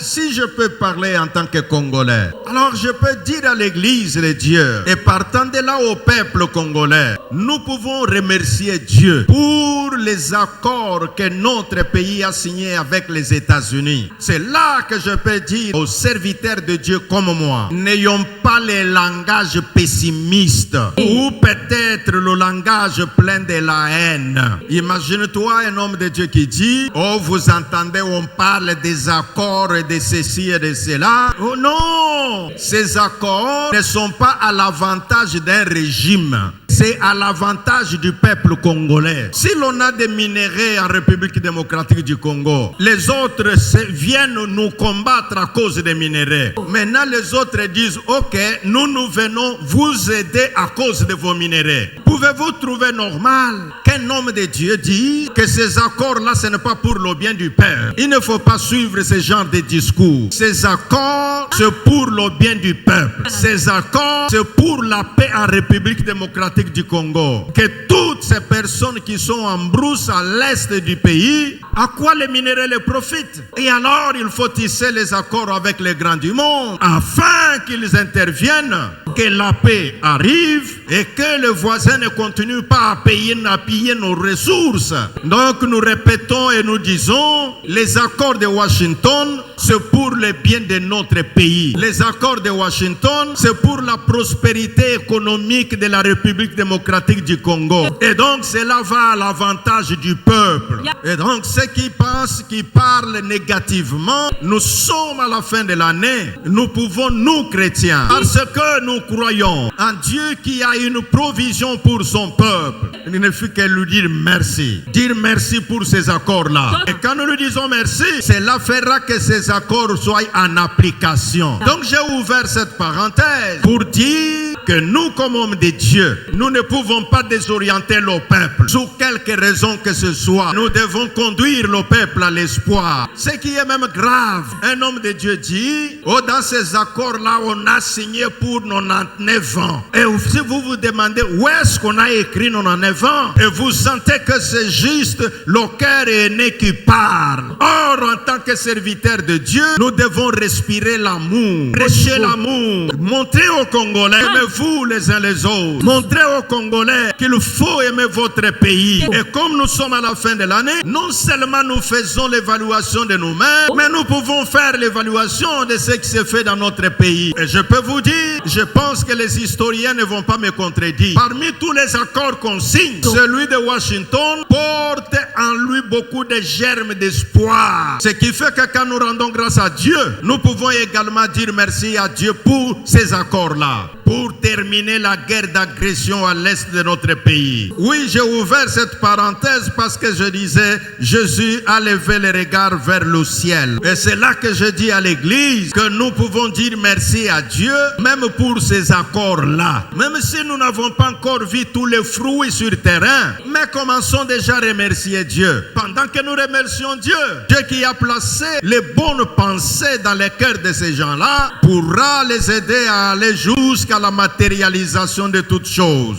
si je peux parler en tant que Congolais, alors je peux dire à l'Église de Dieu, et partant de là au peuple congolais, nous pouvons remercier Dieu pour les accords que notre pays a signés avec les États-Unis. C'est là que je peux dire aux serviteurs de Dieu comme moi, n'ayons pas le langage pessimiste ou peut-être le langage plein de la haine. Imagine-toi un homme de Dieu qui dit, oh vous entendez, on parle des accords et de ceci et de cela. Oh non, ces accords ne sont pas à l'avantage d'un régime. C'est à l'avantage du peuple congolais. Si l'on a des minéraux en République démocratique du Congo, les autres viennent nous combattre à cause des minéraux. Maintenant, les autres disent, ok, nous venons vous aider à cause de vos minéraux. Pouvez-vous trouver normal qu'un homme de Dieu dise que ces accords-là, ce n'est pas pour le bien du peuple? Il ne faut pas suivre ce genre de discours. Ces accords, c'est pour le bien du peuple. Ces accords, c'est pour la paix en République démocratique du Congo. Que toutes ces personnes qui sont en brousse à l'est du pays, à quoi les minéraux les profitent? Et alors, il faut tisser les accords avec les grands du monde afin qu'ils interviennent, que la paix arrive et que les voisins ne continuent pas à piller nos ressources. Donc, nous répétons et nous disons, les accords de Washington, c'est pour le bien de notre pays. Les accords de Washington, c'est pour la prospérité économique de la République démocratique du Congo. Et donc, cela va à l'avantage du peuple. Et donc, ceux qui pensent, qui parlent négativement, nous sommes à la fin de l'année. Nous pouvons, nous chrétiens, parce que nous croyons en Dieu qui a une provision pour son peuple. Il ne faut que lui dire merci. Dire merci pour ces accords-là. Et quand nous lui disons merci, cela fera que ces accords soient en application. Donc j'ai ouvert cette parenthèse pour dire que nous, comme hommes de Dieu, nous ne pouvons pas désorienter le peuple. Sous quelque raison que ce soit, nous devons conduire le peuple à l'espoir. Ce qui est même grave, un homme de Dieu dit, oh, dans ces accords-là, on a signé pour 99 ans. Et si vous vous demandez où est-ce qu'on a écrit 99 ans, et vous sentez que c'est juste le cœur aîné qui parle. Or, en tant que serviteur de Dieu, nous devons respirer l'amour, prêcher l'amour, montrer aux Congolais, aimez-vous les uns les autres, montrer aux Congolais qu'il faut aimer votre pays. Et comme nous sommes à la fin de l'année, non seulement nous faisons l'évaluation de nous-mêmes, mais nous pouvons faire l'évaluation de ce qui se fait dans notre pays. Et je peux vous dire, je pense que les historiens ne vont pas me contredire. Parmi tous les accords qu'on signe, celui de Washington porte en lui beaucoup de germes d'espoir. Ce qui fait que quand nous rendons grâce à Dieu, nous pouvons également dire merci à Dieu pour ces accords-là. Pour terminer la guerre d'agression à l'est de notre pays. Oui, j'ai ouvert cette parenthèse parce que je disais, Jésus a levé les regards vers le ciel. Et c'est là que je dis à l'église que nous pouvons dire merci à Dieu, même pour ces accords-là. Même si nous n'avons pas encore vu tous les fruits sur le terrain, mais commençons déjà à remercier Dieu. Pendant que nous remercions Dieu, Dieu qui a placé les bonnes pensées dans les cœurs de ces gens-là, pourra les aider à aller jusqu'à la matérialisation de toutes choses.